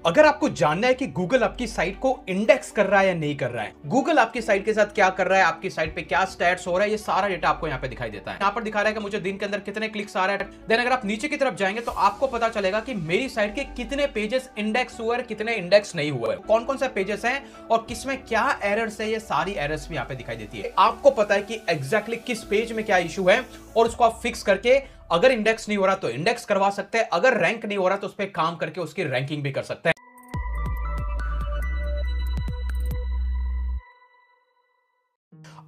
अगर आपको जानना है कि गूगल आपकी साइट को इंडेक्स कर रहा है या नहीं कर रहा है, गूगल आपकी साइट के साथ क्या कर रहा है, आपकी साइट पे क्या स्टैट्स हो रहा है, ये सारा डेटा आपको यहाँ पे दिखाई देता है। यहाँ पर दिखा रहा है कि मुझे दिन के अंदर कितने क्लिक्स आ रहा है। देन अगर आप नीचे की तरफ जाएंगे तो आपको पता चलेगा कि मेरी साइट के कितने पेजेस इंडेक्स हुए और कितने इंडेक्स नहीं हुए, कौन कौन से पेजेस हैं और किसमें क्या एरर्स है। ये सारी एरर्स भी यहाँ पे दिखाई देती है। आपको पता है कि एग्जैक्टली किस पेज में क्या इशू है और उसको आप फिक्स करके अगर इंडेक्स नहीं हो रहा तो इंडेक्स करवा सकते हैं, अगर रैंक नहीं हो रहा तो उस पर काम करके उसकी रैंकिंग भी कर सकते हैं।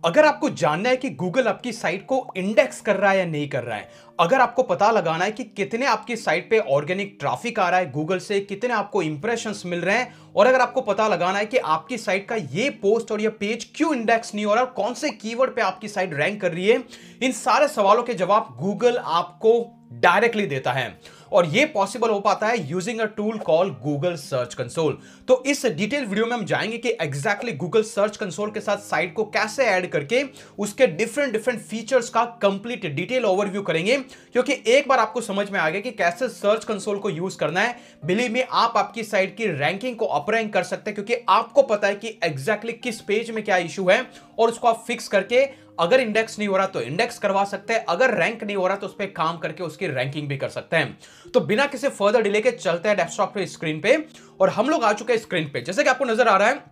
अगर आपको जानना है कि गूगल आपकी साइट को इंडेक्स कर रहा है या नहीं कर रहा है, अगर आपको पता लगाना है कि कितने आपकी साइट पे ऑर्गेनिक ट्रैफिक आ रहा है गूगल से, कितने आपको इंप्रेशंस मिल रहे हैं, और अगर आपको पता लगाना है कि आपकी साइट का ये पोस्ट और ये पेज क्यों इंडेक्स नहीं हो रहा और कौन से कीवर्ड पे आपकी साइट रैंक कर रही है, इन सारे सवालों के जवाब गूगल आपको डायरेक्टली देता है। और ये पॉसिबल हो पाता है using a tool call Google search console. तो इस डिटेल वीडियो में हम जाएंगे कि एग्जैक्टली गूगल सर्च कंसोल के साथ साइट को कैसे ऐड करके उसके डिफरेंट फीचर्स का कंप्लीट डिटेल ओवरव्यू करेंगे। क्योंकि एक बार आपको समझ में आ गया कि कैसे सर्च कंसोल को यूज करना है, बिलीव मी आप आपकी साइट की रैंकिंग को अप रैंक कर सकते हैं, क्योंकि आपको पता है कि एग्जैक्टली किस पेज में क्या इशू है और उसको आप फिक्स करके अगर इंडेक्स नहीं हो रहा तो इंडेक्स करवा सकते हैं, अगर रैंक नहीं हो रहा तो उस पर काम करके उसकी रैंकिंग भी कर सकते हैं। तो बिना किसी फर्दर डिले के चलते हैं डेस्कटॉप पे स्क्रीन पे, और हम लोग आ चुके हैं स्क्रीन पे। जैसे कि आपको नजर आ रहा है,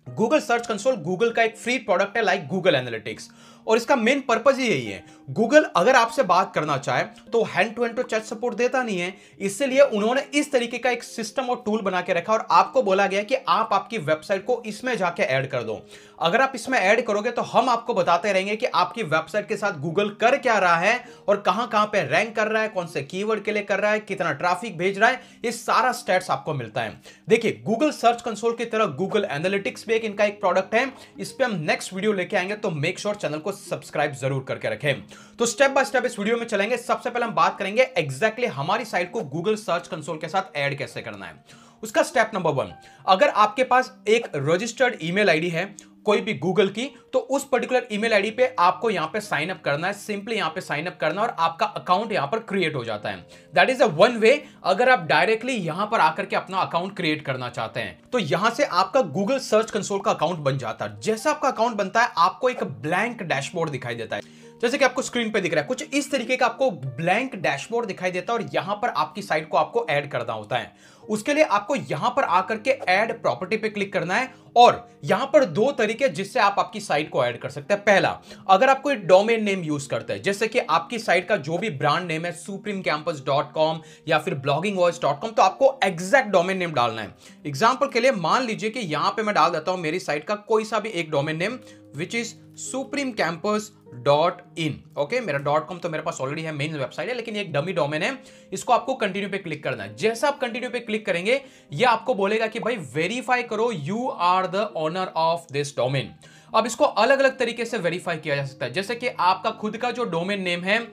गूगल सर्च कंसोल गूगल का एक फ्री प्रोडक्ट है लाइक गूगल एनालिटिक्स, और इसका मेन पर्पज ही यही है। गूगल अगर आपसे बात करना चाहे तो हैंड टू हैंड तो चैट सपोर्ट देता नहीं है, इसलिए उन्होंने इस तरीके का एक सिस्टम और टूल बना के रखा और आपको बोला गया कि आप आपकी वेबसाइट को इसमें जाके ऐड कर दो। अगर आप इसमें ऐड करोगे तो हम आपको बताते रहेंगे कि आपकी वेबसाइट के साथ गूगल कर क्या रहा है और कहां कहां पे रैंक कर रहा है, कौन से कीवर्ड के लिए कर रहा है, कितना ट्रैफिक भेज रहा है, ये सारा स्टैट्स आपको मिलता है। देखिए, गूगल सर्च कंसोल की तरह गूगल एनालिटिक्स भी एक इनका एक प्रोडक्ट है, इस पे हम नेक्स्ट वीडियो लेके आएंगे, तो मेक श्योर चैनल को सब्सक्राइब जरूर करके रखें। तो स्टेप बाय स्टेप इस वीडियो में चलेंगे। सबसे पहले हम बात करेंगे एग्जैक्टली हमारी साइट को गूगल सर्च कंसोल के साथ ऐड कैसे करना है। उसका स्टेप नंबर 1, अगर आपके पास एक रजिस्टर्ड ईमेल आईडी है कोई भी गूगल की, तो उस पर्टिकुलर ईमेल आईडी पे आपको यहां पे साइन अप करना है। सिंपली यहां पे साइन अप करना और आपका अकाउंट यहां पर क्रिएट हो जाता है। That is a one way. अगर आप डायरेक्टली यहां पर आकर के अपना अकाउंट क्रिएट करना चाहते हैं तो यहां से आपका गूगल सर्च कंसोल का अकाउंट बन जाता है। जैसा आपका अकाउंट बनता है आपको एक ब्लैंक डैशबोर्ड दिखाई देता है, जैसे कि आपको स्क्रीन पे दिख रहा है, कुछ इस तरीके का आपको ब्लैंक डैशबोर्ड दिखाई देता है और यहां पर आपकी साइट को आपको ऐड करना होता है। उसके लिए आपको यहां पर आकर के ऐड प्रॉपर्टी पे क्लिक करना है, और यहां पर दो तरीके जिससे आप आपकी साइट को ऐड कर सकते हैं। पहला, अगर आप कोई डोमेन नेम यूज करते हैं, जैसे कि आपकी साइट का जो भी ब्रांड नेम है supremecampus.com या फिर bloggingvoice.com, तो आपको एग्जैक्ट डोमेन नेम डालना है। एग्जांपल के लिए मान लीजिए कि यहां पे मैं डाल देता हूं मेरी साइट का कोई सा भी एक domain name which is supremecampus.in। Okay, मेरा .com तो मेरे पास ऑलरेडी है, मेन वेबसाइट है, लेकिन ये एक डमी डोमेन है। इसको आपको कंटिन्यू पे क्लिक करना है। जैसा आप कंटिन्यू पे क्लिक करेंगे ये आपको बोलेगा कि भाई वेरीफाई करो, you are the owner of this domain. अब इसको अलग अलग तरीके से वेरीफाई किया जा सकता है, जैसे कि आपका खुद का जो डोमेन नेम है,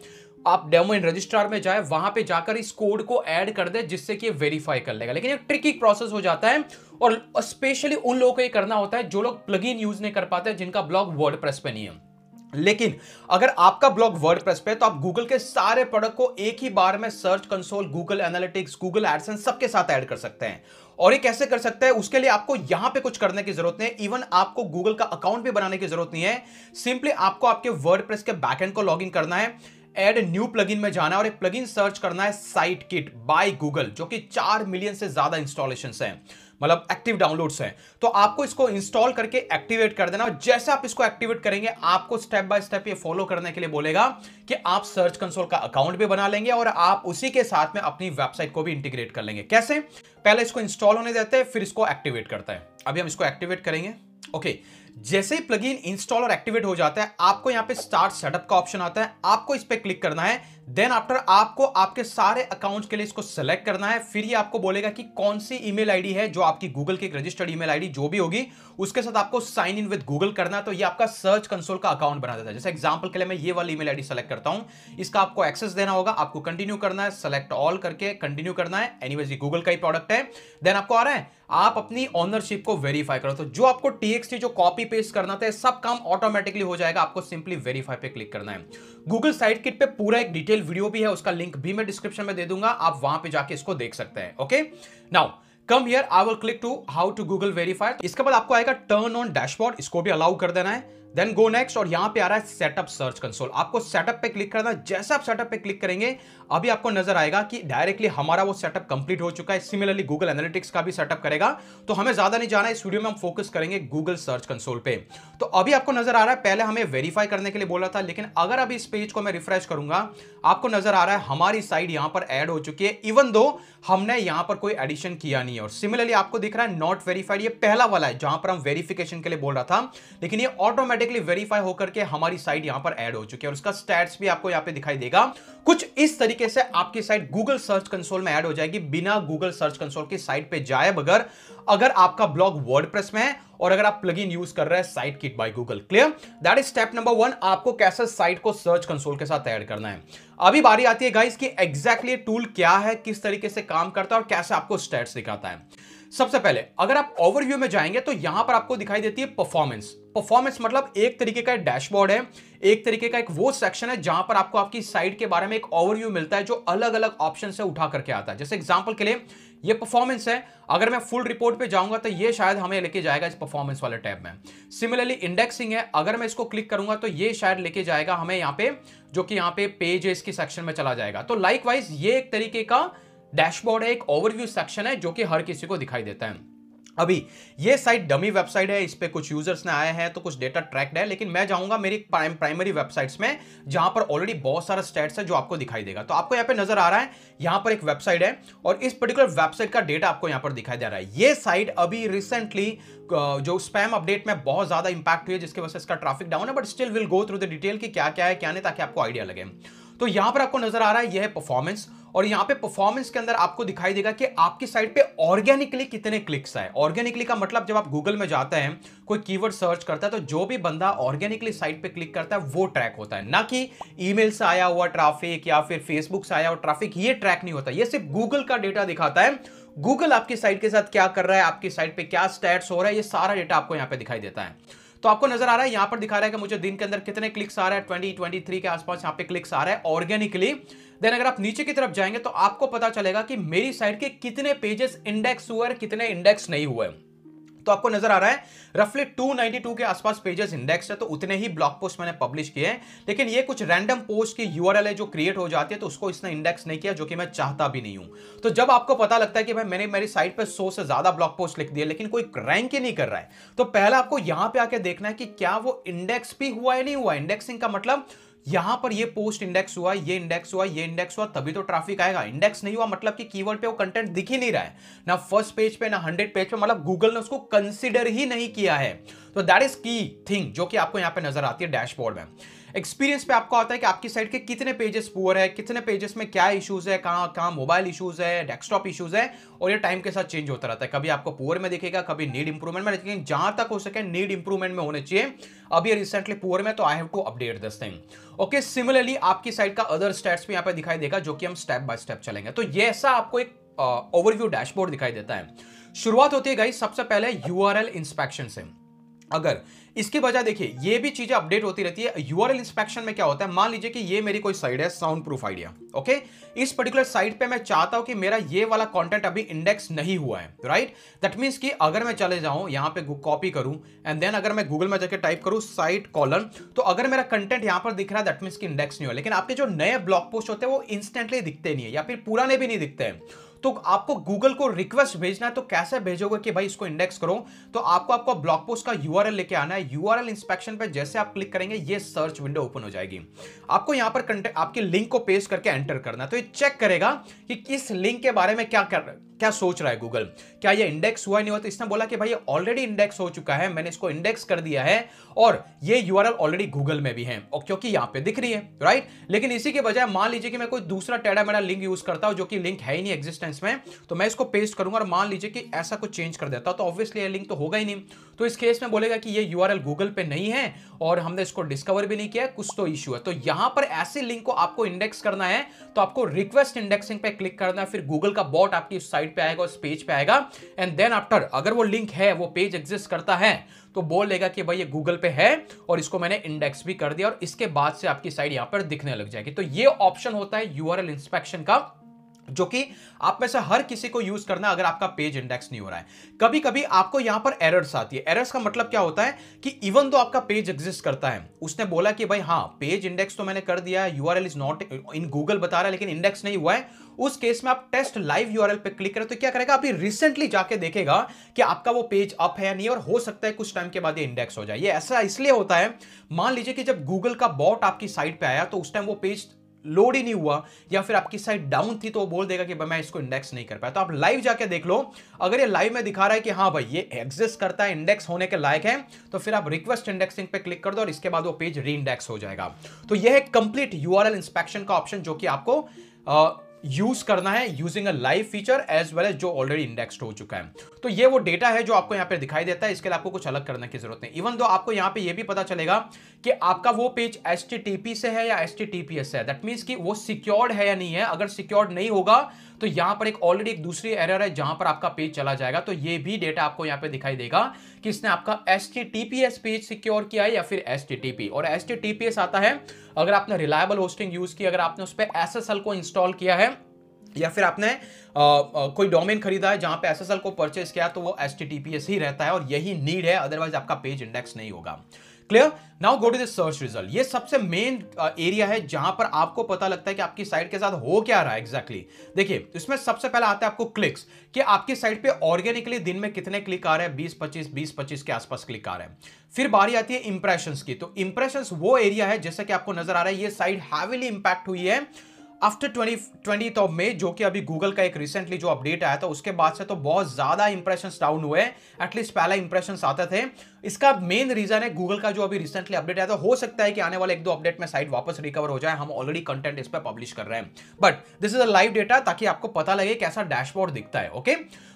आप डोमेन रजिस्ट्रार में जाए, वहां पे जाकर इस कोड को ऐड कर दे जिससे कि वेरीफाई कर लेगा। लेकिन एक ट्रिकी प्रोसेस हो जाता है और स्पेशली उन लोगों को ये करना होता है जो लोग प्लगइन यूज नहीं कर पाते, जिनका ब्लॉग वर्डप्रेस पे नहीं है। लेकिन अगर आपका ब्लॉग वर्डप्रेस पे है तो आप गूगल के सारे प्रोडक्ट को एक ही बार में search console, Google analytics, Google AdSense सबके साथ ऐड कर सकते हैं। और ये कैसे कर सकते हैं, उसके लिए आपको यहां पे कुछ करने की जरूरत नहीं है, इवन आपको गूगल का अकाउंट भी बनाने की जरूरत नहीं है। सिंपली आपको आपके वर्डप्रेस के बैकएंड को लॉगिन करना है, ऐड न्यू प्लगइन में जाना है और एक प्लगइन सर्च करना है साइट किट बाय गूगल, जो कि 4 मिलियन से ज्यादा इंस्टॉलेशंस हैं, मतलब एक्टिव डाउनलोड्स हैं। तो आपको इसको इंस्टॉल करके एक्टिवेट कर देना, और जैसे आप इसको एक्टिवेट करेंगे आपको स्टेप बाय स्टेप ये फॉलो करने के लिए बोलेगा कि आप सर्च कंसोल का अकाउंट भी बना लेंगे और आप उसी के साथ में अपनी वेबसाइट को भी इंटीग्रेट कर लेंगे। कैसे? पहले इसको इंस्टॉल होने देते हैं, फिर इसको एक्टिवेट करता है। अभी हम इसको एक्टिवेट करेंगे। ओके, जैसे ही प्लगइन इंस्टॉल और एक्टिवेट हो जाता है आपको यहां पे स्टार्ट सेटअप का ऑप्शन आता है, आपको इस पे क्लिक करना है। देन आफ्टर आपको आपके सारे अकाउंट्स के लिए इसको सेलेक्ट करना है। फिर ये आपको बोलेगा कि कौन सी ईमेल आईडी है जो आपकी गूगल की रजिस्टर्ड ईमेल आईडी जो भी होगी उसके साथ आपको साइन इन विद गूगल करना है। तो ये आपका सर्च कंसोल का अकाउंट बना देता है। जैसे एग्जांपल के लिए मैं ये वाली ईमेल आईडी सेलेक्ट करता हूं, इसका आपको एक्सेस देना होगा, आपको कंटिन्यू करना है, सेलेक्ट ऑल करके कंटिन्यू करना है। एनीवेज ये गूगल का ही प्रोडक्ट है। देन आपको आ रहा है आप अपनी ओनरशिप को वेरीफाई करो, तो जो आपको टीएक्सटी जो कॉपी पेस्ट करना था सब काम ऑटोमेटिकली हो जाएगा। आपको सिंपली वेरीफाई पे क्लिक करना है। गूगल साइट किट पे पूरा एक डिटेल वीडियो भी है, उसका लिंक भी मैं डिस्क्रिप्शन में दे दूंगा, आप वहां पे जाके इसको देख सकते हैं। Okay, now come here I will click to how to Google verify. इसके बाद आपको आएगा टर्न ऑन डैशबोर्ड, इसको भी अलाउ कर देना है। देन गो नेक्स्ट और यहां पे आ रहा है सेटअप सर्च कंसोल, आपको सेटअप पे क्लिक करना है। जैसे आप सेटअप पे क्लिक करेंगे अभी आपको नजर आएगा कि डायरेक्टली हमारा वो सेटअप कंप्लीट हो चुका है। सिमिलरली गूगल एनालिटिक्स का भी सेटअप करेगा, तो हमें ज्यादा नहीं जाना है, इस वीडियो में हम फोकस करेंगे गूगल सर्च कंसोल पे। तो अभी आपको नजर आ रहा है पहले हमें वेरीफाई करने के लिए बोला था, लेकिन अगर अभी इस पेज को मैं रिफ्रेश करूंगा आपको नजर आ रहा है हमारी साइट यहां पर ऐड हो चुकी है, इवन दो हमने यहां पर कोई एडिशन किया नहीं है। और सिमिलरली आपको दिख रहा है नॉट वेरीफाइड, ये पहला वाला है जहां पर हम वेरिफिकेशन के लिए बोल रहा था, लेकिन ये ऑटोमेटिकली वेरीफाई होकर के हमारी साइट यहां पर ऐड हो चुकी है। और उसका स्टैट्स भी आपको यहां पे दिखाई देगा। कुछ इस तरीके से आपकी साइट गूगल सर्च कंसोल में ऐड हो जाएगी बिना गूगल सर्च कंसोल की साइट पे जाए बगैर, अगर आपका ब्लॉग वर्डप्रेस में है और अगर आप प्लगइन यूज कर रहे हैं site kit by Google. Clear? That is step number 1, आपको कैसे साइट को सर्च कंसोल के साथ ऐड करना है। अभी बारी आती है गाइस कि एग्जैक्टली टूल क्या है, किस तरीके से काम करता है और कैसे आपको स्टैट्स दिखाता है। सबसे पहले अगर आप ओवरव्यू में जाएंगे तो यहां पर आपको दिखाई देती है परफॉर्मेंस। परफॉर्मेंस मतलब एक तरीके का डैशबोर्ड है, एक तरीके का एक वो सेक्शन है जहां पर आपको आपकी साइट के बारे में एक ओवरव्यू मिलता है जो अलग अलग ऑप्शन से उठा करके आता है। जैसे एग्जांपल के लिए ये परफॉर्मेंस है, अगर मैं फुल रिपोर्ट पे जाऊंगा तो ये शायद हमें लेके जाएगा इस परफॉर्मेंस वाले टैब में। सिमिलरली इंडेक्सिंग है, अगर मैं इसको क्लिक करूंगा तो ये शायद लेके जाएगा हमें यहाँ पे, जो कि यहाँ पे पेजेस की सेक्शन में चला जाएगा। तो लाइकवाइज ये एक तरीके का डैशबोर्ड है, एक ओवरव्यू सेक्शन है जो कि हर किसी को दिखाई देता है। अभी ये साइट डमी वेबसाइट है, इस पे कुछ यूजर्स ने आए हैं तो कुछ डेटा ट्रैक्ड है, लेकिन मैं जाऊंगा मेरी प्राइमरी वेबसाइट्स में जहां पर ऑलरेडी बहुत सारा स्टैट्स है जो आपको दिखाई देगा। तो आपको यहाँ पे नजर आ रहा है यहां पर एक वेबसाइट है और इस पर्टिकुलर वेबसाइट का डेटा आपको यहां पर दिखाई दे रहा है। ये साइट अभी रिसेंटली जो स्पैम अपडेट में बहुत ज्यादा इंपैक्ट हुई है जिसकी वजह से इसका ट्रैफिक डाउन है, but still will go through the detail कि क्या क्या है क्या नहीं, ताकि आपको आइडिया लगे। तो यहां पर आपको नजर आ रहा है यह है परफॉर्मेंस, और यहां पे परफॉर्मेंस के अंदर आपको दिखाई देगा कि आपकी साइट पे ऑर्गेनिकली कितने क्लिक्स आए। ऑर्गेनिकली का मतलब जब आप गूगल में जाते हैं कोई कीवर्ड सर्च करता है तो जो भी बंदा ऑर्गेनिकली साइट पे क्लिक करता है वो ट्रैक होता है, ना कि ईमेल से आया हुआ ट्रैफिक या फिर फेसबुक से आया हुआ ट्रैफिक। ये ट्रैक नहीं होता, ये सिर्फ गूगल का डेटा दिखाता है। गूगल आपकी साइट के साथ क्या कर रहा है, आपकी साइट पे क्या स्टैट्स हो रहा है, ये सारा डेटा आपको यहां पे दिखाई देता है। तो आपको नजर आ रहा है यहां पर दिखा रहा है कि मुझे दिन के अंदर कितने क्लिक्स आ रहा है, 20-23 के आसपास यहां पे क्लिक्स आ रहा है ऑर्गेनिकली। देन अगर आप नीचे की तरफ जाएंगे तो आपको पता चलेगा कि मेरी साइट के कितने पेजेस इंडेक्स हुए और कितने इंडेक्स नहीं हुए। तो आपको नजर आ रहा है रफली 292 के आसपास पेजेस इंडेक्स है, तो उतने ही ब्लॉग पोस्ट मैंने पब्लिश किए हैं। लेकिन ये कुछ रैंडम पोस्ट की यूआरएल है जो क्रिएट हो जाती है, तो उसको इसने इंडेक्स नहीं किया, जो कि मैं चाहता भी नहीं हूं। तो जब आपको पता लगता है कि भाई मैंने मेरी साइट पे 100 से ज्यादा ब्लॉग पोस्ट लिख दिए लेकिन कोई रैंक ही नहीं कर रहा है, तो पहला आपको यहां पे आके देखना है कि क्या वो इंडेक्स भी हुआ है नहीं हुआ। इंडेक्सिंग का मतलब यहां पर ये पोस्ट इंडेक्स हुआ, ये इंडेक्स हुआ, ये इंडेक्स हुआ, तभी तो ट्रैफिक आएगा। इंडेक्स नहीं हुआ मतलब कि कीवर्ड पे वो कंटेंट दिख ही नहीं रहा है, ना फर्स्ट पेज पे ना 100 पेज पे, मतलब गूगल ने उसको कंसीडर ही नहीं किया है। तो दैट इज की थिंग जो कि आपको यहां पे नजर आती है डैशबोर्ड में। एक्सपीरियंस पे आपको आता है कि आपकी साइट के कितने पेजेस पुअर है, कितने पेजेस में क्या इश्यूज है, कहां कहां मोबाइल इश्यूज है, डेस्कटॉप इश्यूज है, और ये टाइम के साथ चेंज होता रहता है। कभी आपको पुअर में दिखेगा, कभी नीड इंप्रूवमेंट में, लेकिन जहां तक हो सके नीड इंप्रूवमेंट में होने चाहिए। अभी रिसेंटली पुअर में, तो I have to update this thing. Okay, similarly आपकी साइट का अदर स्टैट्स भी यहां पे दिखाई देगा, जो कि हम स्टेप बाय स्टेप चलेंगे। तो ये ऐसा आपको एक ओवरव्यू डैशबोर्ड दिखाई देता है। शुरुआत होती है गाइस सबसे पहले यूआरएल इंस्पेक्शन से। अगर इसकी वजह देखिए, ये भी चीजें अपडेट होती रहती है। यूआरएल इंस्पेक्शन में क्या होता है, मान लीजिए कि ये मेरी कोई साइट है साउंड प्रूफ आइडिया, ओके, इस पर्टिकुलर साइट पे मैं चाहता हूं कि मेरा ये वाला कंटेंट अभी इंडेक्स नहीं हुआ है, राइट। दैट मींस कि अगर मैं चले जाऊं यहां पे कॉपी करूं एंड देन अगर मैं गूगल में जाकर टाइप करूं साइट कॉलन, तो अगर मेरा कंटेंट यहां पर दिख रहा है दैट मींस कि इंडेक्स नहीं हुआ। लेकिन आपके जो नए ब्लॉग पोस्ट होते हैं वो इंस्टेंटली दिखते नहीं है, या फिर पुराने भी नहीं दिखते हैं। तो आपको गूगल को रिक्वेस्ट भेजना है, तो कैसे भेजोगे कि भाई इसको इंडेक्स करो। तो आपको ब्लॉग पोस्ट का यूआरएल लेके आना है। यूआरएल इंस्पेक्शन पे जैसे आप क्लिक करेंगे ये सर्च विंडो ओपन हो जाएगी। आपको यहां पर कंटेंट आपके लिंक को पेस्ट करके एंटर करना है, तो ये चेक करेगा कि किस लिंक के बारे में क्या सोच रहा है गूगल, क्या ये इंडेक्स हुआ नहीं हुआ। तो इसने बोला कि भाई ये ऑलरेडी इंडेक्स हो चुका है, मैंने इसको इंडेक्स कर दिया है और ये यूआरएल ऑलरेडी गूगल में भी है, और क्योंकि यहां पे दिख रही है, राइट। लेकिन इसी के बजाय मान लीजिए कि मैं कोई दूसरा टेढ़ा मेढ़ा लिंक यूज करता हूं जो कि लिंक है ही नहीं एग्जिस्टेंस में, तो मैं इसको पेस्ट करूंगा और मान लीजिए कि ऐसा कुछ चेंज कर देता, तो ऑब्वियसली ये लिंक तो होगा ही नहीं। तो इस केस में बोलेगा कि ये यूआरएल गूगल पे नहीं है और हमने इसको डिस्कवर भी नहीं किया, कुछ तो इश्यू है। तो यहां पर ऐसे लिंक को आपको इंडेक्स करना है, तो आपको रिक्वेस्ट इंडेक्सिंग पे क्लिक करना है, फिर गूगल का बॉट आपकी साइट पे आएगा, उस पेज पे आएगा, एंड देन आफ्टर अगर वो लिंक है, वो पेज एग्जिस्ट करता है, तो बोलेगा कि भाई ये गूगल पे है और इसको मैंने इंडेक्स भी कर दिया, और इसके बाद से आपकी साइट यहां पर दिखने लग जाएगी। तो ये ऑप्शन होता है यूआरएल इंस्पेक्शन का। जो कि आप में से हर किसी को यूज करना अगर आपका पेज इंडेक्स नहीं हो रहा है। कभी कभी आपको यहां पर एरर्स आती है। एरर्स का मतलब क्या होता है कि इवन दो आपका पेज एग्जिस्ट करता है, उसने बोला कि भाई हाँ पेज इंडेक्स तो मैंने कर दिया है, URL is not in Google बता रहा है लेकिन इंडेक्स नहीं हुआ है, उस केस में आप टेस्ट लाइव यूआरएल पे क्लिक करें तो क्या करेगा, अभी रिसेंटली जाके देखेगा कि आपका वो पेज अप है या नहीं, और हो सकता है कुछ टाइम के बाद ये इंडेक्स हो जाए। ये ऐसा इसलिए होता है, मान लीजिए कि जब गूगल का बॉट आपकी साइट पे आया तो उस टाइम वो पेज लोड ही नहीं हुआ या फिर आपकी साइट डाउन थी, तो वो बोल देगा कि मैं इसको इंडेक्स नहीं कर पाया। तो आप लाइव जाके देख लो, अगर ये लाइव में दिखा रहा है कि हाँ भाई ये एग्जिस्ट करता है, इंडेक्स होने के लायक है, तो फिर आप रिक्वेस्ट इंडेक्सिंग पे क्लिक कर दो और इसके बाद वो पेज री इंडेक्स हो जाएगा। तो यह है कंप्लीट यूआरएल इंस्पेक्शन का ऑप्शन जो कि आपको यूज करना है using a live feature as well as जो ऑलरेडी इंडेक्स्ड हो चुका है। तो ये वो डेटा है जो आपको यहां पे दिखाई देता है, इसके लिए आपको कुछ अलग करने की जरूरत नहीं। इवन दो आपको यहां पे ये भी पता चलेगा कि आपका वो पेज HTTP से है या HTTPS से है, दैट मींस कि वो सिक्योर्ड है या नहीं है। अगर सिक्योर्ड नहीं होगा तो यहां पर एक ऑलरेडी एक दूसरी एरर है जहां पर आपका पेज चला जाएगा, तो ये भी डेटा आपको यहां पे दिखाई देगा कि इसने आपका HTTPS पेज सिक्योर किया है या फिर HTTP। और HTTPS आता है अगर आपने रिलायबल होस्टिंग यूज की, अगर आपने उस पर SSL को इंस्टॉल किया है या फिर आपने कोई डोमेन खरीदा है जहां पे SSL को परचेस किया, तो वो HTTPS ही रहता है और यही नीड है, अदरवाइज आपका पेज इंडेक्स नहीं होगा। Clear? Now go to the search result. ये सबसे मेन एरिया है जहां पर आपको पता लगता है कि आपकी साइट के साथ हो क्या रहा है एग्जैक्टली। देखिए इसमें सबसे पहले आता है आपको क्लिक्स, कि आपकी साइट पे ऑर्गेनिकली दिन में कितने क्लिक आ रहे हैं, 20-25 के आसपास क्लिक आ रहे हैं। फिर बारी आती है इंप्रेशंस की। तो इंप्रेशंस वो एरिया है, जैसा कि आपको नजर आ रहा है ये साइट हैवीली इंपैक्ट हुई है आफ्टर 20th ऑफ मई, जो कि अभी गूगल का एक रिसेंटली जो अपडेट आया था उसके बाद से तो बहुत ज्यादा इंप्रेशंस डाउन हुए। एटलीस्ट पहला इंप्रेशंस आते थे। इसका मेन रीजन है गूगल का जो अभी रिसेंटली अपडेट आया था। हो सकता है कि आने वाले 1-2 अपडेट में साइट वापस रिकवर हो जाए, हम ऑलरेडी कंटेंट इस पर पब्लिश कर रहे हैं, but this is a live data ताकि आपको पता लगे कैसा डैशबोर्ड दिखता है। ओके,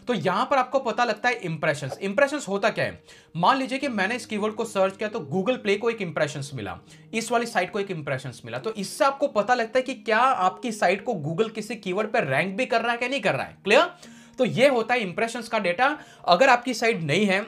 तो यहां पर आपको पता लगता है इंप्रेशंस। इंप्रेशंस होता क्या है, मान लीजिए कि मैंने इस कीवर्ड को सर्च किया तो गूगल प्ले को एक इंप्रेशंस मिला, इस वाली साइट को एक इंप्रेशंस मिला, तो इससे आपको पता लगता है कि क्या आपकी साइट को गूगल किसी कीवर्ड पर रैंक भी कर रहा है कि नहीं कर रहा है। क्लियर? तो ये होता है इंप्रेशंस का डेटा। अगर आपकी साइट नहीं है,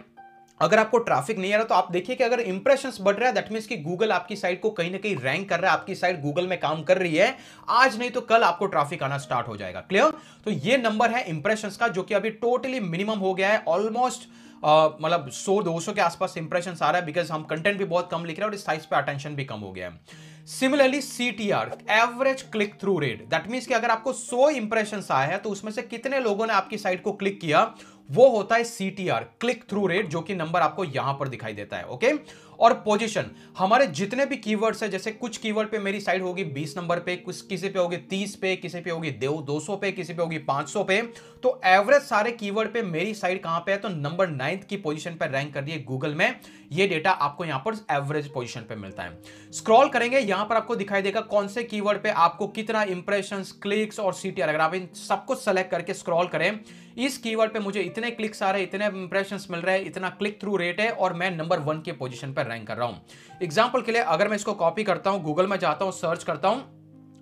अगर आपको ट्रैफिक नहीं आ रहा, तो आप देखिए कि अगर इंप्रेशंस बढ़ रहा है दैट मींस कि गूगल आपकी साइट को कहीं ना कहीं रैंक कर रहा है, आपकी साइट गूगल में काम कर रही है। आज नहीं तो कल आपको ट्रैफिक आना स्टार्ट हो जाएगा। क्लियर? तो ये नंबर है इंप्रेशंस का, जो कि अभी टोटली मिनिमम हो गया है, ऑलमोस्ट मतलब 100-200 के आसपास इंप्रेशंस आ रहा है, बिकॉज हम कंटेंट भी बहुत कम लिख रहे हैं और इस साइट पे अटेंशन भी कम हो गया है। Similarly CTR, average click through rate, that means कि अगर आपको 100 इंप्रेशंस आए हैं तो उसमें से कितने लोगों ने आपकी साइट को क्लिक किया, वो होता है CTR, क्लिक थ्रू रेट, जो कि नंबर आपको यहां पर दिखाई देता है। ओके, और पोजीशन, हमारे जितने भी कीवर्ड्स है, जैसे कुछ कीवर्ड पे मेरी साइट होगी 20 नंबर पे, कुछ किसी पे होगी 30 पे, किसी पे होगी 200 पे, किसी पे होगी 500 पे, तो एवरेज सारे कीवर्ड पे मेरी साइट कहां पे है, तो नंबर 9th की पोजीशन पे रैंक कर रही है गूगल में। ये डेटा आपको यहां पर एवरेज पोजीशन पे मिलता है। स्क्रॉल करेंगे, यहां पर आपको दिखाई देगा कौन से कीवर्ड पे आपको कितना इंप्रेशंस, क्लिक्स और CTR। अगर आप इन सबको सेलेक्ट करके स्क्रॉल करें, इस कीवर्ड पे मुझे इतने क्लिक्स आ रहे हैं, इतने इंप्रेशंस मिल रहे हैं, इतना क्लिक थ्रू रेट है और मैं नंबर 1 के पोजीशन पर रैंक कर रहा हूं। एग्जांपल के लिए अगर मैं इसको कॉपी करता हूं, गूगल में जाता हूं, सर्च करता हूं,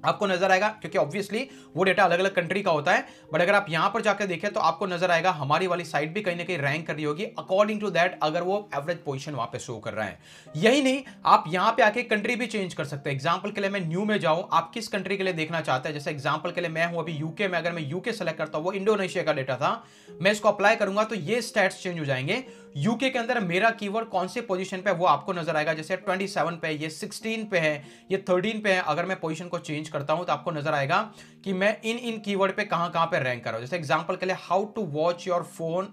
आपको नजर आएगा, क्योंकि ऑब्वियसली वो डेटा अलग अलग कंट्री का होता है, बट अगर आप यहां पर जाकर देखें तो आपको नजर आएगा हमारी वाली साइट भी कहीं ना कहीं रैंक कर रही होगी अकॉर्डिंग टू दैट, अगर वो एवरेज पोजीशन वहां पे शो कर रहा है। यही नहीं, आप यहां पे आके कंट्री भी चेंज कर सकते हैं। एग्जांपल के लिए मैं न्यू में जाऊं, आप किस कंट्री के लिए देखना चाहते हैं, जैसे एग्जांपल के लिए मैं हूं अभी यूके में, अगर मैं यूके सेलेक्ट करता हूं, वो इंडोनेशिया का डेटा था, मैं इसको अप्लाई करूंगा तो ये स्टैट्स चेंज हो जाएंगे। यूके के अंदर मेरा कीवर्ड कौन सी पोजीशन पे है वो आपको नजर आएगा, जैसे 27 पे, ये 16 पे है, ये 13 पे है। अगर मैं पोजीशन को चेंज करता हूं तो आपको नजर आएगा कि मैं इन कीवर्ड पे कहां पे रैंक कर रहा हूं। जैसे एग्जांपल के लिए how to watch your phone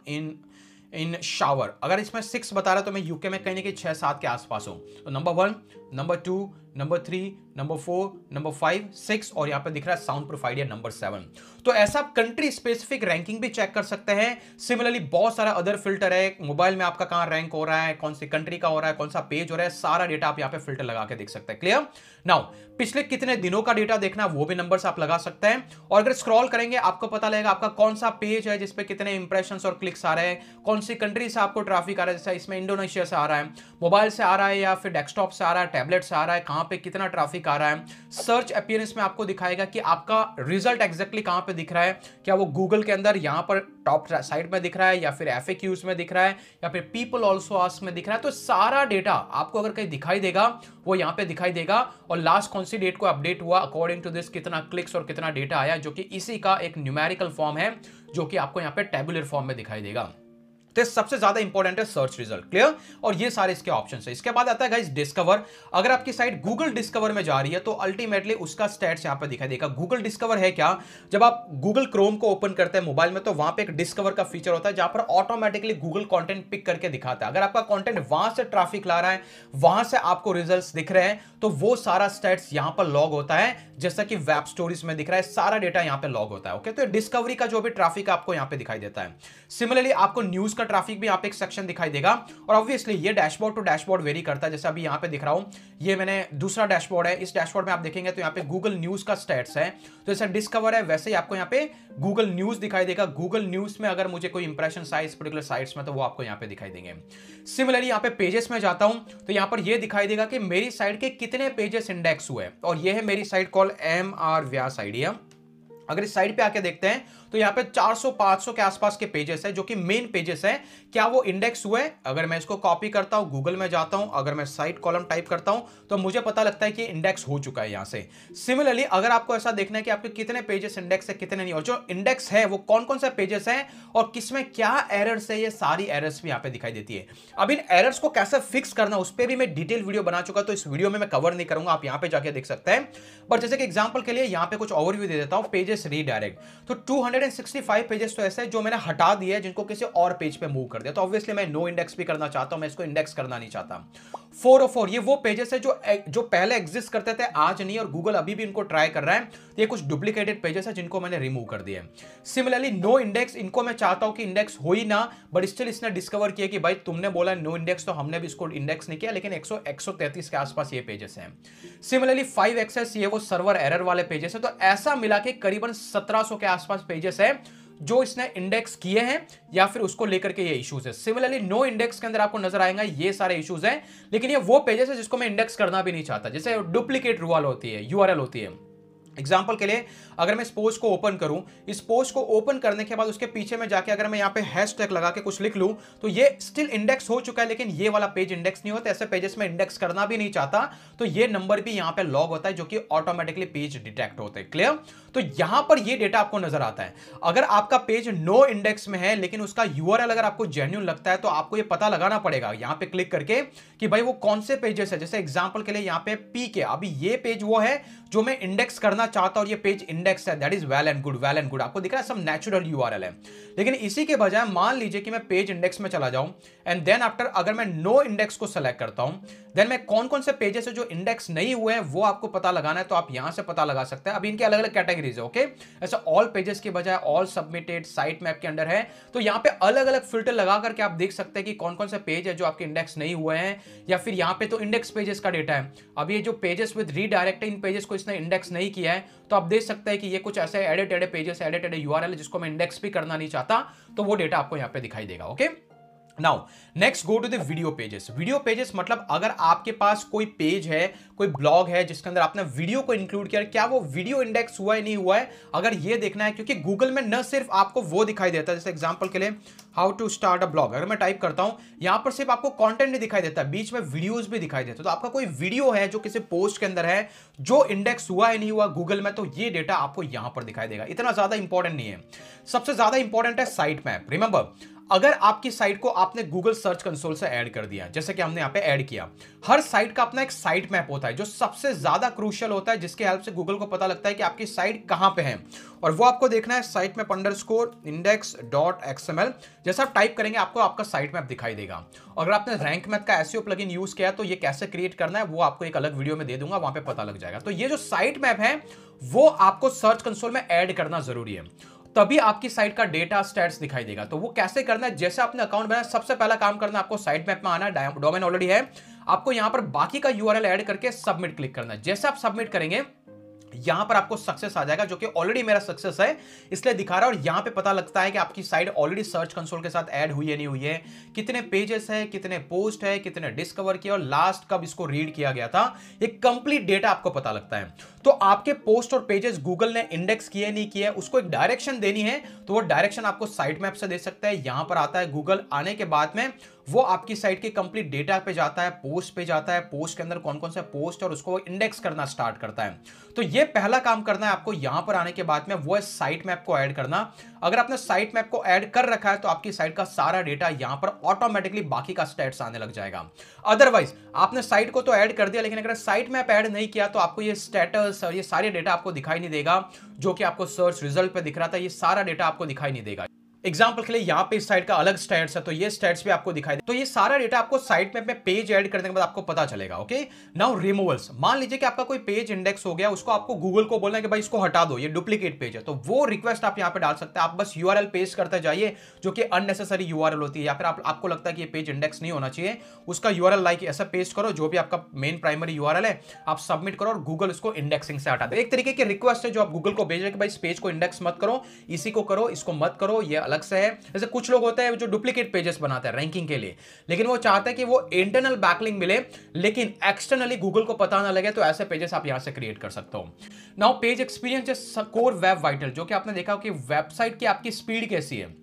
in shower, अगर इसमें 6 बता रहा है तो मैं यूके में कहीं ना कहीं 6-7 के आसपास हूं। तो number 1, number 2, number 3, number 4, number 5, 6 और यहां पे दिख रहा है साउंड प्रूफ आइडिया नंबर 7। तो ऐसा कंट्री स्पेसिफिक रैंकिंग भी चेक कर सकते हैं। सिमिलरली बहुत सारा अदर फिल्टर है, मोबाइल में आपका कहां रैंक हो रहा है, कौन सी कंट्री का हो रहा है, कौन सा पेज हो रहा है, सारा डेटा आप यहां पे फिल्टर लगा के देख सकते हैं। क्लियर? नाउ पिछले कितने दिनों का डेटा देखना, वो भी नंबर्स आप लगा सकते हैं। और अगर स्क्रॉल करेंगे आपको पता लगेगा आपका कौन सा पेज है जिसपे कितने इंप्रेशंस और क्लिक्स आ रहे हैं, कौन सी कंट्री से आपको ट्रैफिक आ रहा है, जैसे इसमें इंडोनेशिया से आ रहा है, मोबाइल से आ रहा है या फिर डेस्कटॉप से आ रहा है, टैबलेट से आ रहा है, कहां पे कितना ट्रैफिक आ रहा है। सर्च अपीयरेंस में आपको दिखाएगा कि आपका रिजल्ट एग्जैक्टली कहां पे दिख रहा है, क्या वो गूगल के अंदर यहां पर टॉप साइड में दिख रहा है, या फिर एफएक्यूज में दिख रहा है, या फिर पीपल ऑल्सो आस्क में दिख रहा है। तो सारा डेटा आपको अगर कहीं दिखाई देगा वो यहां पे दिखाई देगा, और लास्ट कौन सी डेट को अपडेट हुआ अकॉर्डिंग टू दिस, कितना क्लिक्स और कितना डेटा आया, जो कि इसी का एक न्यूमेरिकल फॉर्म है जो कि आपको यहां पे टेबुलर फॉर्म में दिखाई देगा। तो सबसे ज्यादा इंपॉर्टेंट है सर्च रिजल्ट, क्लियर। और ये सारे इसके ऑप्शंस है। इसके बाद आता है गाइस डिस्कवर। अगर आपकी साइट गूगल डिस्कवर में जा रही है तो अल्टीमेटली उसका स्टैट्स यहां पे दिखाई देगा। गूगल डिस्कवर है क्या, जब आप गूगल क्रोम को ओपन करते हैं मोबाइल में तो वहां पे एक डिस्कवर का फीचर होता है जहां पर ऑटोमेटिकली गूगल कंटेंट पिक करके दिखाता है। अगर आपका कंटेंट वहां से ट्रैफिक ला रहा है, वहां से आपको रिजल्ट्स दिख रहे हैं, तो वो सारा स्टैट्स यहां पर लॉग होता है, जैसा कि वेब स्टोरीज में दिख रहा है, सारा डेटा यहां पे लॉग होता है। ओके, तो डिस्कवरी का जो भी ट्रैफिक आपको यहां पे दिखाई देता है। सिमिलरली आपको न्यूज का ट्रैफिक भी यहां पे सेक्शन दिखाई देगा, और ऑब्वियसली ये डैशबोर्ड टू डैशबोर्ड वेरी करता है। जैसे अभी यहां पे दिख रहा हूं, ये मैंने दूसरा डैशबोर्ड है, इस डैशबोर्ड में आप देखेंगे तो यहां पे गूगल न्यूज का स्टैट्स है। तो जैसे डिस्कवर है वैसे ही आपको यहां पे गूगल न्यूज दिखाई देगा। गूगल न्यूज में अगर मुझे कोई इंप्रेशन साइज पर्टिकुलर साइट्स में, तो वो आपको यहां पे दिखाई देंगे। सिमिलरली यहां पे पेजेस में जाता हूं तो यहां पर ये दिखाई देगा कि मेरी साइट के कितने पेजेस इंडेक्स हुए, और ये है मेरी साइट कॉल MR व्यास आइडिया। अगर इस साइड पे आके देखते हैं तो यहां पे 400-500 के आसपास के पेजेस है जो कि मेन पेजेस है। क्या वो इंडेक्स हुए? अगर मैं इसको कॉपी करता हूं, गूगल में जाता हूं, अगर मैं साइट कॉलम टाइप करता हूं तो मुझे पता लगता है कि इंडेक्स हो चुका है यहां से। सिमिलरली अगर आपको ऐसा देखना है कि आपके कितने पेजेस इंडेक्स है कितने नहीं, और जो इंडेक्स है वो कौन कौन से पेजेस हैं और किसमें क्या एरर्स है, ये सारी एरर्स भी यहां पे दिखाई देती है। अब इन एरर्स को कैसे फिक्स करना उस पर भी मैं डिटेल वीडियो बना चुका, तो इस वीडियो में मैं कवर नहीं करूंगा, आप यहां पे जाके देख सकते हैं। पर जैसे कि एग्जांपल के लिए यहां पे कुछ ओवरव्यू दे देता हूं, पेजेस रीडायरेक्ट। तो 265 पेजेस तो ऐसे हैं जो मैंने हटा दिए, जिनको किसी और पेज पे मूव कर दिया। तो ऑब्वियसली मैं नो इंडेक्स भी करना चाहता हूं, मैं इसको इंडेक्स करना नहीं चाहता। 404 ये वो पेजेस है जो पहले एग्जिस्ट करते थे, आज नहीं, और गूगल अभी भी इनको ट्राई कर रहा है। तो ये कुछ डुप्लीकेटेड पेजेस है जिनको मैंने रिमूव कर दिया है। सिमिलरली नो इंडेक्स, इनको मैं चाहता हूं कि इंडेक्स हो ही ना, बट स्टिल इसने डिस्कवर किया कि भाई तुमने बोला नो इंडेक्स, तो हमने भी इसको इंडेक्स नहीं किया, लेकिन 133 के आसपास ये पेजेस हैं। सिमिलरली 5 एक्सेस, ये वो सर्वर एरर वाले पेजेस है। तो ऐसा मिला के करीबन 1700 के आसपास पेजेस है जो इसने इंडेक्स किए हैं, या फिर उसको लेकर के ये इश्यूज है। सिमिलरली नो इंडेक्स के अंदर आपको नजर आएगा ये सारे इश्यूज हैं, लेकिन ये वो पेजेस है जिसको मैं इंडेक्स करना भी नहीं चाहता, जैसे डुप्लीकेट यूआरएल होती है। एग्जाम्पल के लिए अगर मैं इस पोस्ट को ओपन करूं, इस पोस्ट को ओपन करने के बाद उसके पीछे में जाके अगर मैं यहां पे हैशटैग लगा के कुछ लिख लूं, तो ये स्टिल इंडेक्स हो चुका है, लेकिन ये वाला पेज इंडेक्स नहीं होता। ऐसे पेजेस में इंडेक्स करना भी नहीं चाहता, तो ये नंबर भी यहां पे लॉग होता है, जो कि ऑटोमेटिकली पेज डिटेक्ट होते हैं। क्लियर? तो यहां पर ये डेटा आपको नजर आता है। अगर आपका पेज नो इंडेक्स में है लेकिन उसका यूआरएल अगर आपको जेन्युइन लगता है, तो आपको ये पता लगाना पड़ेगा यहां पे क्लिक करके कि भाई वो कौन से पेजेस है। जैसे एग्जांपल के लिए यहां पे पी के, अभी ये पेज वो है जो मैं इंडेक्स करना चाहता हूं, और ये पेज इंडेक्स है, that is well and good. आपको दिख रहा है सब नेचुरल यूआरएल है। लेकिन इसी के बजाय मान लीजिए कि मैं पेज इंडेक्स में चला जाऊं, एंड देन आफ्टर अगर मैं नो इंडेक्स को सेलेक्ट करता हूं, देन मैं कौन कौन से पेजेस है जो इंडेक्स नहीं हुए हैं वो आपको पता लगाना है, तो आप यहां से पता लगा सकते हैं। अभी इनके अलग अलग कैटेगरीज है। ओके, ऐसा ऑल पेजेस के बजाय ऑल सबमिटेड साइट मैप के अंडर है, तो यहां पे अलग अलग फिल्टर लगा करके आप देख सकते हैं कि कौन कौन से पेज है जो आपके इंडेक्स नहीं हुए हैं, या फिर यहां पे तो इंडेक्स पेजेस का डेटा है। अब ये जो पेजेस विद रीडायरेक्ट है, इन पेजेस को इसने इंडेक्स नहीं किया है, तो आप देख सकते हैं कि ये कुछ ऐसे एडिटेड पेजेस, एडिटेड यूआरएल जिसको मैं इंडेक्स भी करना नहीं चाहता, तो वो डेटा आपको यहां पे दिखाई देगा। Okay, now next go to the video pages. Video pages मतलब अगर आपके पास कोई पेज है, कोई ब्लॉग है जिसके अंदर आपने वीडियो को इंक्लूड किया, क्या वो वीडियो इंडेक्स हुआ है नहीं हुआ है, अगर ये देखना है, क्योंकि गूगल में न सिर्फ आपको वो दिखाई देता है, जैसे एग्जांपल के लिए how to start a blog, अगर मैं टाइप करता हूं यहां पर सिर्फ आपको कंटेंट नहीं दिखाई देता, बीच में वीडियोस भी दिखाई देते। तो आपका कोई वीडियो है जो किसी पोस्ट के अंदर है जो इंडेक्स हुआ है नहीं हुआ गूगल में, तो ये डेटा आपको यहां पर दिखाई देगा। इतना ज्यादा इंपॉर्टेंट नहीं है। सबसे ज्यादा इंपॉर्टेंट है साइट मैप। रिमेंबर, अगर आपकी साइट को आपने गूगल सर्च कंसोल से ऐड कर दिया, जैसे कि हमने यहां पे ऐड किया, हर साइट का अपना एक साइट मैप होता है जो सबसे ज्यादा क्रूशियल होता है, जिसके हेल्प से गूगल को पता लगता है कि आपकी साइट कहां पे है, और वो आपको देखना है साइट मैप _index.xml। जैसा आप टाइप करेंगे आपको आपका साइट मैप दिखाई देगा। अगर आपने रैंक मैथ का एसईओ प्लगइन यूज किया तो ये कैसे क्रिएट करना है वो आपको एक अलग वीडियो में दे दूंगा, वहां पे पता लग जाएगा। तो ये जो साइट मैप है वो आपको सर्च कंसोल में ऐड करना जरूरी है, तभी आपकी साइट का डेटा स्टैट्स दिखाई देगा। तो वो कैसे करना है, जैसे आपने अकाउंट बनाया सबसे पहला काम करना है आपको साइट मैप में आना है, डोमेन ऑलरेडी है, आपको यहां पर बाकी का यूआरएल ऐड करके सबमिट क्लिक करना है। जैसे आप सबमिट करेंगे यहां पर आपको सक्सेस आ जाएगा, जो कि ऑलरेडी मेरा सक्सेस है इसलिए दिखा रहा है। और यहां पे पता लगता है कि आपकी साइट ऑलरेडी सर्च कंसोल के साथ ऐड हुई है नहीं हुई है, कितने पेजेस है, कितने पोस्ट है, कितने डिस्कवर किया और लास्ट कब इसको रीड किया गया था, एक कंप्लीट डेटा आपको पता लगता है। तो आपके पोस्ट और पेजेस गूगल ने इंडेक्स किए नहीं किए, उसको एक डायरेक्शन देनी है तो वो डायरेक्शन आपको साइट मैप से दे सकता है। यहां पर आता है गूगल, आने के बाद में वो आपकी साइट के कंप्लीट डेटा पे जाता है, पोस्ट पे जाता है, पोस्ट के अंदर कौन कौन से पोस्ट और उसको इंडेक्स करना स्टार्ट करता है। तो ये पहला काम करना है आपको यहां पर आने के बाद में, वो है साइट मैप को ऐड करना। अगर आपने साइट मैप को ऐड कर रखा है तो आपकी साइट का सारा डेटा यहां पर ऑटोमेटिकली बाकी का स्टेट्स आने लग जाएगा। अदरवाइज आपने साइट को तो ऐड कर दिया, लेकिन अगर साइट मैप ऐड नहीं किया तो आपको ये स्टेटस और ये सारे डेटा आपको दिखाई नहीं देगा, जो कि आपको सर्च रिजल्ट पे दिख रहा था, ये सारा डेटा आपको दिखाई नहीं देगा। एग्जाम्पल के लिए यहां पे इस साइट का अलग स्टेट्स है, तो ये स्टेट्स भी आपको दिखाई दे, तो ये सारा डेटा आपको साइट मैप में पेज ऐड करने के बाद आपको पता चलेगा। ओके, नाउ रिमूवल्स, मान लीजिए कि आपका कोई पेज इंडेक्स हो गया, उसको आपको गूगल को बोलना है कि भाई इसको हटा दो, ये डुप्लीकेट पेज है, तो वो रिक्वेस्ट आप यहां पे डाल सकते हैं। आप बस यूआरएल पेस्ट करते जाइए जो कि अननेसेसरी यूआरएल होती है, या फिर आपको लगता है कि ये पेज इंडेक्स नहीं होना चाहिए, उसका यूआरएल लाइक ऐसा पेस्ट करो जो भी आपका मेन प्राइमरी यूआरएल है, आप सबमिट करो और गूगल उसको इंडेक्सिंग से हटा दे। एक तरीके की रिक्वेस्ट है जो आप गूगल को भेज रहे कि भाई इस पेज को इंडेक्स मत करो, इसी को करो, इसको मत करो, ये अलग से है। जैसे कुछ लोग होते हैं जो डुप्लीकेट पेजेस बनाते हैं रैंकिंग के लिए, लेकिन वो चाहते हैं कि वो इंटरनल बैकलिंक मिले लेकिन एक्सटर्नली गूगल को पता ना लगे, तो ऐसे पेजेस आप यहां से क्रिएट कर सकते हो। Now page experience core web vital, जो कि आपने देखा कि वेबसाइट की आपकी स्पीड कैसी है,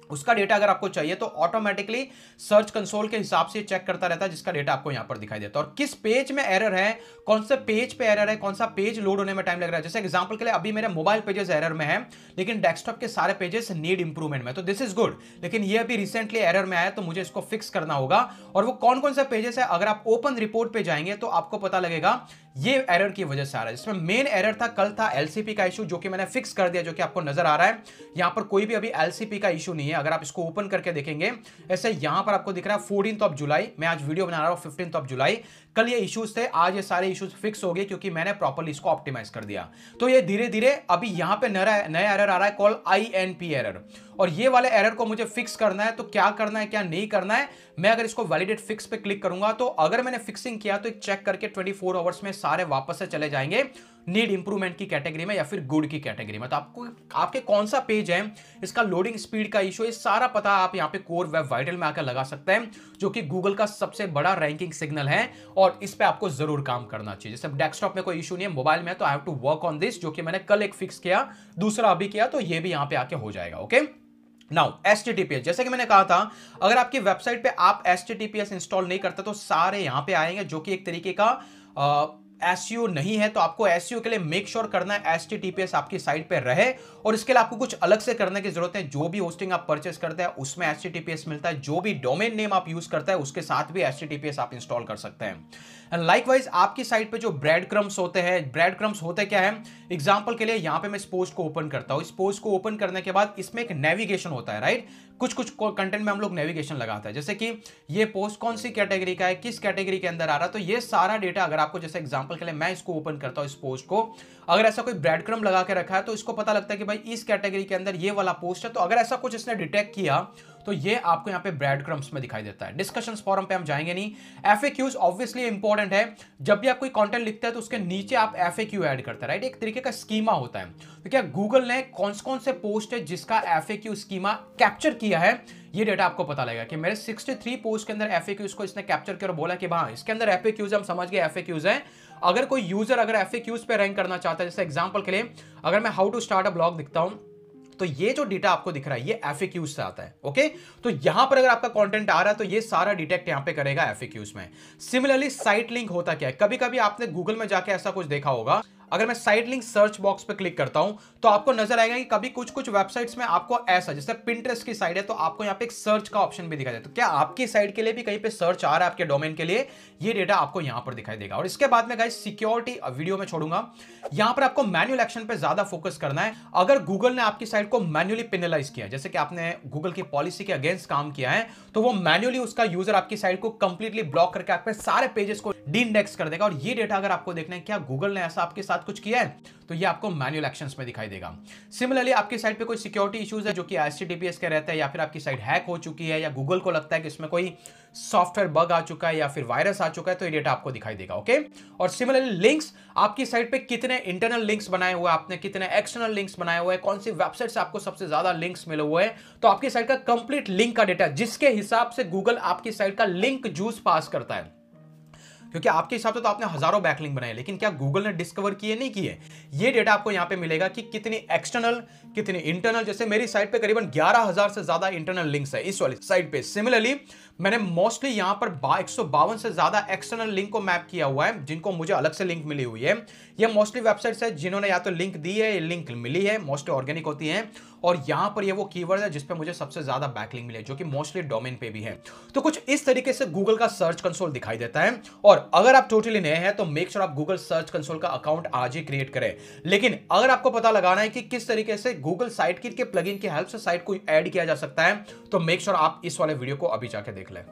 उसका डेटा अगर आपको चाहिए तो ऑटोमेटिकली सर्च कंसोल के हिसाब से चेक करता रहता है, जिसका डेटा आपको यहां पर दिखाई देता है। और किस पेज में एरर है, कौन से पेज पे एरर है, कौन सा पेज लोड होने में टाइम लग रहा है। जैसे एग्जांपल के लिए अभी मेरे मोबाइल पेजेस एरर में है, लेकिन डेस्कटॉप के सारे पेजेस नीड इंप्रूवमेंट में, तो दिस इज गुड। लेकिन ये अभी रिसेंटली एरर में आया तो मुझे इसको फिक्स करना होगा। और वो कौन कौन से पेजेस है, अगर आप ओपन रिपोर्ट पे जाएंगे तो आपको पता लगेगा ये एरर की वजह से आ रहा है। जिसमें मेन एरर था कल था एलसीपी का इशू, जो कि मैंने फिक्स कर दिया, जो कि आपको नजर आ रहा है। यहां पर कोई भी अभी एलसीपी का इशू नहीं है, अगर आप इसको ओपन करके देखेंगे ऐसे यहां पर आपको दिख रहा है 14th ऑफ जुलाई, मैं आज वीडियो बना रहा हूं 15th ऑफ जुलाई, कल ये इश्यूज थे, आज ये सारे इश्यूज फिक्स हो गए क्योंकि मैंने प्रॉपर्ली इसको ऑप्टिमाइज कर दिया। तो ये धीरे धीरे अभी यहां पे नया एरर आ रहा है कॉल INP एरर, और ये वाले एरर को मुझे फिक्स करना है। तो क्या करना है क्या नहीं करना है, मैं अगर इसको वैलिडेट फिक्स पे क्लिक करूंगा तो अगर मैंने फिक्सिंग किया तो एक चेक करके 24 आवर्स में सारे वापस से चले जाएंगे नीड इंप्रूवमेंट की कैटेगरी में या फिर गुड की कैटेगरी में। तो आपको आपके कौन सा पेज है, इसका लोडिंग स्पीड का इशू, ये सारा पता आप यहां पे कोर वेब वाइटल में आकर लगा सकते हैं, जो कि गूगल का सबसे बड़ा रैंकिंग सिग्नल है और इस पे आपको जरूर काम करना चाहिए। जैसे डेस्कटॉप में कोई इशू नहीं है, मोबाइल में तो I have to work on this, जो कि मैंने कल एक फिक्स किया, दूसरा अभी किया, तो ये भी यहां पे आके हो जाएगा। ओके, नाउ HTTPS, जैसे कि मैंने कहा था अगर आपकी वेबसाइट पे आप HTTPS इंस्टॉल नहीं करते तो सारे यहां पे आएंगे, जो कि एक तरीके का SEO नहीं है। तो आपको SEO के लिए मेक श्योर करना है HTTPS आपकी साइट पे रहे, और इसके लिए आपको कुछ अलग से करने की जरूरत है। जो भी होस्टिंग आप परचेस करते हैं उसमें HTTPS मिलता है, जो भी डोमेन नेम आप यूज करते हैं उसके साथ भी HTTPS आप इंस्टॉल कर सकते हैं। एंड लाइकवाइज आपकी साइट पे जो ब्रेड क्रम्स होते हैं, ब्रेड क्रम्स होते क्या है, एग्जांपल के लिए यहां पे मैं इस पोस्ट को ओपन करता हूं, इस पोस्ट को ओपन करने के बाद इसमें एक नेविगेशन होता है, राइट। कुछ कंटेंट में हम लोग नेविगेशन लगाते हैं, जैसे कि ये पोस्ट कौन सी कैटेगरी का है, किस कैटेगरी के अंदर आ रहा है, तो ये सारा डेटा अगर आपको, जैसे एग्जांपल के लिए मैं इसको ओपन करता हूं इस पोस्ट को, अगर ऐसा कोई ब्रेड क्रम लगा के रखा है तो इसको पता लगता है कि भाई इस कैटेगरी के अंदर ये वाला पोस्ट है। तो अगर ऐसा कुछ इसने डिटेक्ट किया तो ये आपको यहां पे ब्रेड क्रम्स में दिखाई देता है। डिस्कशंस फोरम पे हम जाएंगे नहीं। FAQs ऑब्वियसली इंपॉर्टेंट है, जब भी आप कोई कंटेंट लिखते हैं तो उसके नीचे आप FAQ ऐड करते हैं, राइट। एक तरीके का स्कीमा होता है। तो क्या गूगल ने कौन से पोस्ट है जिसका FAQ स्कीमा कैप्चर किया है, ये डेटा आपको पता लगेगा कि मेरे 63 पोस्ट के अंदर FAQs को इसने कैप्चर किया और बोला कि हाँ इसके अंदर FAQs, हम समझ गए FAQs है। अगर कोई यूजर अगर FAQs पे रैंक करना चाहता है, जैसे एग्जांपल के लिए अगर मैं how to start a blog दिखता हूं तो ये जो डेटा आपको दिख रहा है ये FAQs से आता है। ओके, तो यहां पर अगर आपका कंटेंट आ रहा है तो ये सारा डिटेक्ट यहां पे करेगा FAQs में। सिमिलरली साइट लिंक होता क्या है, कभी कभी आपने गूगल में जाके ऐसा कुछ देखा होगा, अगर मैं साइट लिंक सर्च बॉक्स पे क्लिक करता हूं तो आपको नजर आएगा कि कभी कुछ वेबसाइट्स में आपको ऐसा, जैसे पिंटरेस्ट की साइट है तो आपको यहां पे एक सर्च का ऑप्शन भी दिखाई देता है। तो क्या आपकी साइट के लिए भी कहीं पे सर्च आ रहा है आपके डोमेन के लिए, ये डेटा आपको यहां पर दिखाई देगा। और इसके बाद में गाइस सिक्योरिटी वीडियो में छोड़ूंगा, यहां पर आपको मैन्युअल एक्शन पे ज्यादा फोकस करना है। अगर गूगल ने आपकी साइट को मैन्युअली पेनलाइज किया, जैसे कि आपने गूगल की पॉलिसी के अगेंस्ट काम किया है, तो वो मैन्युअली उसका यूजर आपकी साइट को कंप्लीटली ब्लॉक करके आपके सारे पेजेस को डी इंडेक्स कर देगा। और ये डेटा अगर आपको देखना है क्या गूगल ने ऐसा आपके साथ साथ कुछ किया है तो ये आपको मैनुअल एक्शंस में दिखाई देगा। सिमिलरली आपकी साइट पे कोई सिक्योरिटी इश्यूज है जो कि एचटीटीपीएस के रहते हैं, या फिर आपकी साइट हैक हो चुकी है, या गूगल को लगता है कि इसमें कोई सॉफ्टवेयर बग आ चुका है या फिर वायरस आ चुका है, तो ये डेटा आपको दिखाई देगा। ओके, और सिमिलरली लिंक्स, आपकी साइट पे कितने इंटरनल लिंक्स बनाए हुए हैं आपने, कितने एक्सटर्नल लिंक्स बनाए हुए हैं, कौन सी वेबसाइट से आपको सबसे ज्यादा लिंक्स मिले हुए हैं, तो आपकी साइट का कंप्लीट लिंक का डेटा, जिसके हिसाब से गूगल आपकी साइट का लिंक जूस पास करता है। क्योंकि आपके हिसाब से तो आपने हजारों बैकलिंक बनाए, लेकिन क्या गूगल ने डिस्कवर किए? नहीं किए। ये डेटा आपको यहां पे मिलेगा कि कितनी एक्सटर्नल, कितनी इंटरनल। जैसे मेरी साइट पे करीबन 11,000 से ज्यादा इंटरनल लिंक्स है इस वाली साइट पे। सिमिलरली मैंने मोस्टली यहां पर 152 से ज्यादा एक्सटर्नल लिंक को मैप किया हुआ है, जिनको मुझे अलग से लिंक मिली हुई है। ये मोस्टली वेबसाइट्स है जिन्होंने या तो लिंक दी है, लिंक मिली है, मोस्टली ऑर्गेनिक होती है, और यहां पर ये वो कीवर्ड है जिस पे मुझे सबसे ज्यादा बैकलिंक मिले, जो कि मोस्टली डोमेन पे भी है। तो कुछ इस तरीके से गूगल का सर्च कंसोल दिखाई देता है। और अगर आप टोटली नए हैं तो मेक श्योर आप गूगल सर्च कंसोल का अकाउंट आज ही क्रिएट करें। लेकिन अगर आपको पता लगाना है कि किस तरीके से गूगल साइट किट के प्लगइन की हेल्प से साइट को ऐड किया जा सकता है, तो मेक श्योर आप इस वाले वीडियो को अभी जाके देख लें।